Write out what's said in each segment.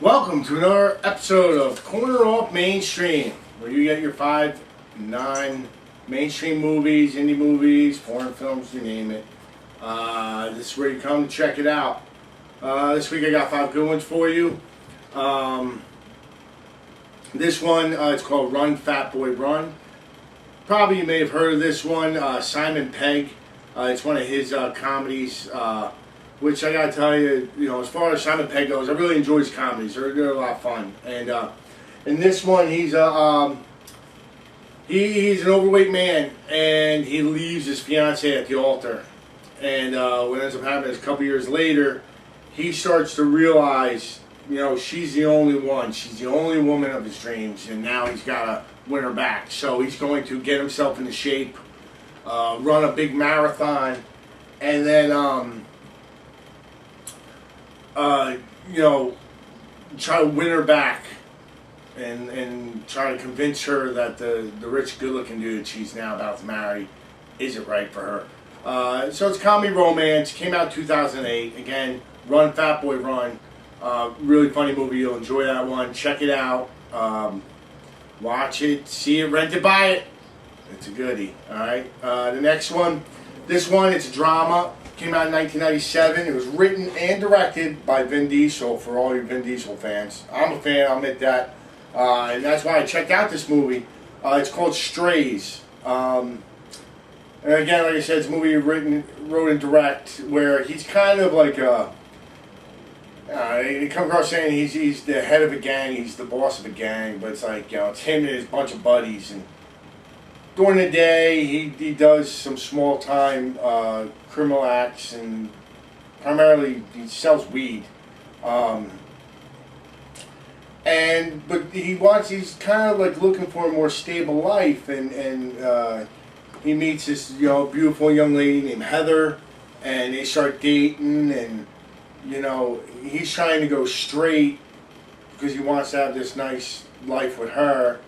Welcome to another episode of Corneroffmainstream, where you get your 5-9 mainstream movies, indie movies, foreign films, you name it. This is where you come to check it out. This week I got 5 good ones for you. This one, it's called Run, Fatboy Run. Probably you may have heard of this one, Simon Pegg. It's one of his comedies, which I gotta tell you, as far as Simon Pegg goes, I really enjoy his comedies. They're a lot of fun. And in this one, he's an overweight man, and he leaves his fiancée at the altar. And what ends up happening is a couple years later, he starts to realize, she's the only one. She's the only woman of his dreams, and now he's got to win her back. So he's going to get himself into shape, run a big marathon, and then try to win her back and try to convince her that the rich, good-looking dude she's now about to marry isn't right for her. So it's comedy romance. Came out 2008. Again, Run, Fatboy Run. Really funny movie. You'll enjoy that one. Check it out. Watch it. See it. Rent it. Buy it. It's a goodie. All right. The next one. This one, it's a drama. Came out in 1997. It was written and directed by Vin Diesel, for all your Vin Diesel fans. I'm a fan, I'll admit that. And that's why I checked out this movie. It's called Strays. And again, like I said, it's a movie wrote and direct, where he's kind of like he comes across saying he's the head of a gang, he's the boss of a gang, but it's like, it's him and his bunch of buddies. And during the day, he does some small-time criminal acts, and primarily he sells weed. But he's kind of like looking for a more stable life, and he meets this beautiful young lady named Heather, and they start dating, and he's trying to go straight because he wants to have this nice life with her.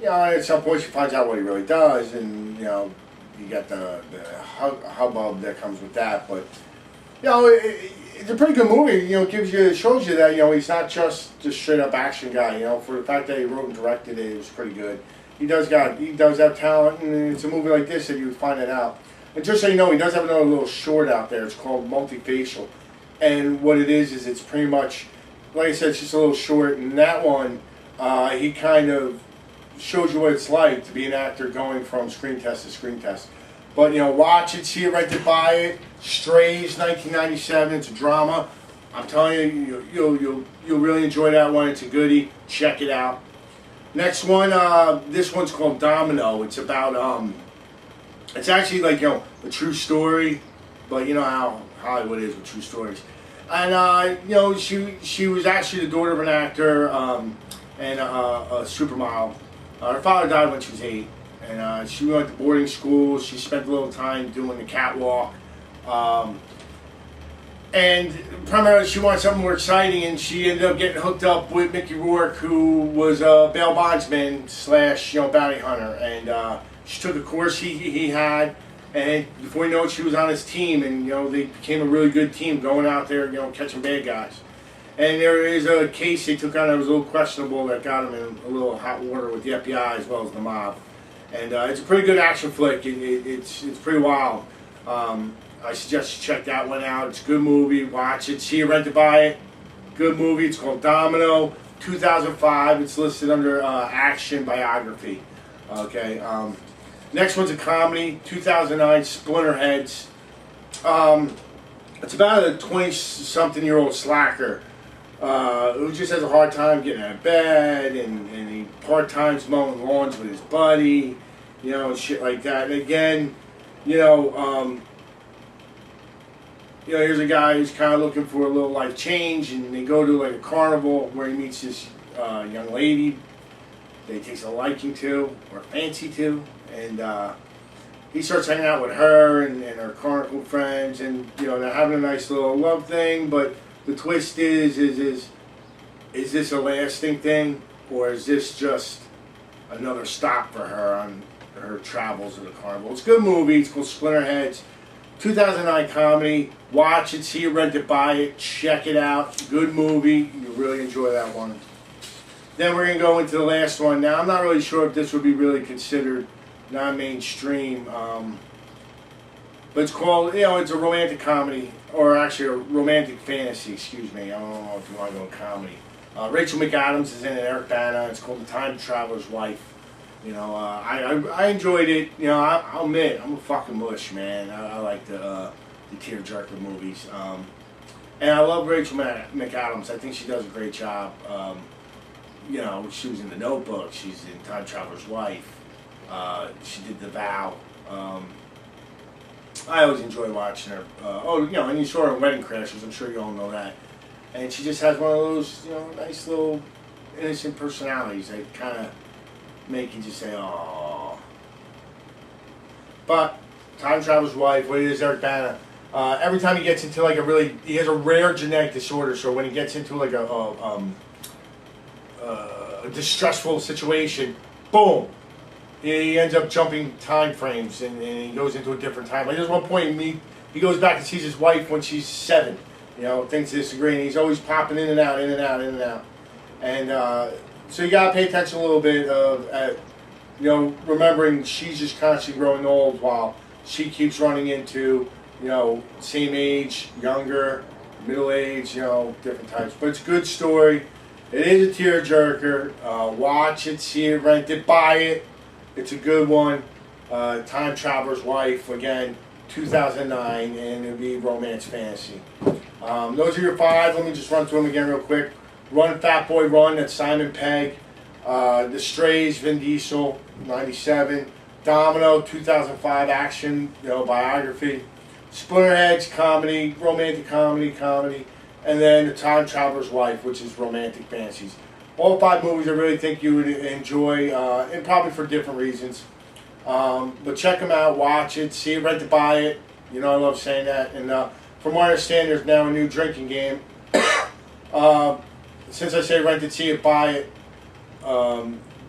At some point she finds out what he really does, and you got the hubbub that comes with that. But it's a pretty good movie. It shows you that he's not just a straight up action guy. For the fact that he wrote and directed it, it was pretty good. He does have talent, and it's a movie like this that you would find it out. And just so you know, he does have another little short out there. It's called Multifacial, and what it is it's pretty much, like I said, it's just a little short. And that one, he kind of shows you what it's like to be an actor going from screen test to screen test. But watch it, see it, rent it, buy it. Strays, 1997. It's a drama. I'm telling you, you'll really enjoy that one. It's a goodie. Check it out. Next one, this one's called Domino. It's about it's actually like a true story, but you know how Hollywood is with true stories. And she was actually the daughter of an actor and a supermodel. Her father died when she was 8, and she went to boarding school. She spent a little time doing the catwalk, and primarily she wanted something more exciting, and she ended up getting hooked up with Mickey Rourke, who was a bail bondsman / bounty hunter, and she took a course he had, and before you know it, she was on his team, and they became a really good team, going out there, catching bad guys. And there is a case they took on that was a little questionable that got him in a little hot water with the FBI as well as the mob. And it's a pretty good action flick. It's pretty wild. I suggest you check that one out. It's a good movie. Watch it. See it, rent it, buy it. Good movie. It's called Domino. 2005. It's listed under action biography. Okay. Next one's a comedy. 2009. SplinterHeads. It's about a 20-something-year-old slacker who just has a hard time getting out of bed, and he part-times mowing lawns with his buddy, and shit like that. And again, here's a guy who's kind of looking for a little life change, and they go to like a carnival where he meets this young lady that he takes a liking to, or fancy to, and he starts hanging out with her and her carnival friends, and they're having a nice little love thing. But the twist is this a lasting thing, or is this just another stop for her on her travels in the carnival? It's a good movie. It's called SplinterHeads. 2009 comedy. Watch it, see it, rent it, buy it, check it out. Good movie. You'll really enjoy that one. Then we're going to go into the last one. Now, I'm not really sure if this would be really considered non-mainstream. But it's called, it's a romantic comedy. Or actually a romantic fantasy, excuse me. I don't know if you want to go comedy. Rachel McAdams is in it, Eric Bana. It's called The Time Traveler's Wife. I enjoyed it. I'll admit, I'm a fucking mush, man. I like the tearjerker movies. And I love Rachel McAdams. I think she does a great job. She was in The Notebook. She's in Time Traveler's Wife. She did The Vow. I always enjoy watching her. And you saw her in Wedding Crashers. I'm sure you all know that. And she just has one of those, nice little innocent personalities that kind of make you just say, "Oh." But Time Traveler's Wife, what it is, Eric Bana. Every time he gets into he has a rare genetic disorder. So when he gets into like a distressful situation, boom, he ends up jumping time frames and he goes into a different time. Like there's one point he goes back and sees his wife when she's 7. Things disagree, and he's always popping in and out, in and out, in and out. And so you gotta pay attention a little bit of, remembering she's just constantly growing old while she keeps running into, same age, younger, middle age, different types. But it's a good story. It is a tearjerker. Watch it, see it, rent it, buy it. It's a good one. Time Traveler's Wife, again, 2009, and it'll be romance fantasy. Those are your 5. Let me just run through them again real quick. Run, Fatboy Run, that's Simon Pegg. The Strays, Vin Diesel, 97. Domino, 2005 action, biography. SplinterHeads, comedy, romantic comedy. And then The Time Traveler's Wife, which is romantic fantasies. All 5 movies I really think you would enjoy, and probably for different reasons. But check them out, watch it, see it, rent it, buy it. I love saying that. And from what I understand, there's now a new drinking game. Since I say rent it, see it, buy it,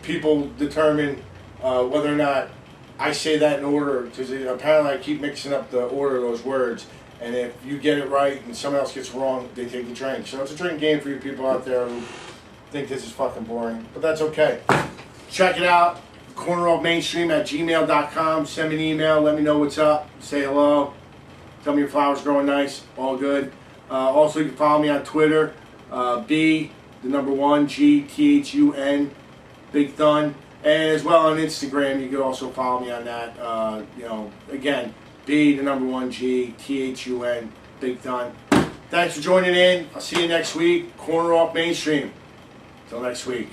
people determine whether or not I say that in order, because apparently I keep mixing up the order of those words. And if you get it right and someone else gets it wrong, they take the drink. So it's a drinking game for you people out there who think this is fucking boring. But that's okay. Check it out. Corneroffmainstream@gmail.com. Send me an email. Let me know what's up. Say hello. Tell me your flower's growing nice. All good. Also, you can follow me on Twitter. B, the number 1, G, THUN, Big Thun. And as well on Instagram, you can also follow me on that. Again, B, the number 1, G, THUN, Big Thun. Thanks for joining in. I'll see you next week. Corner Off Mainstream. Till next week.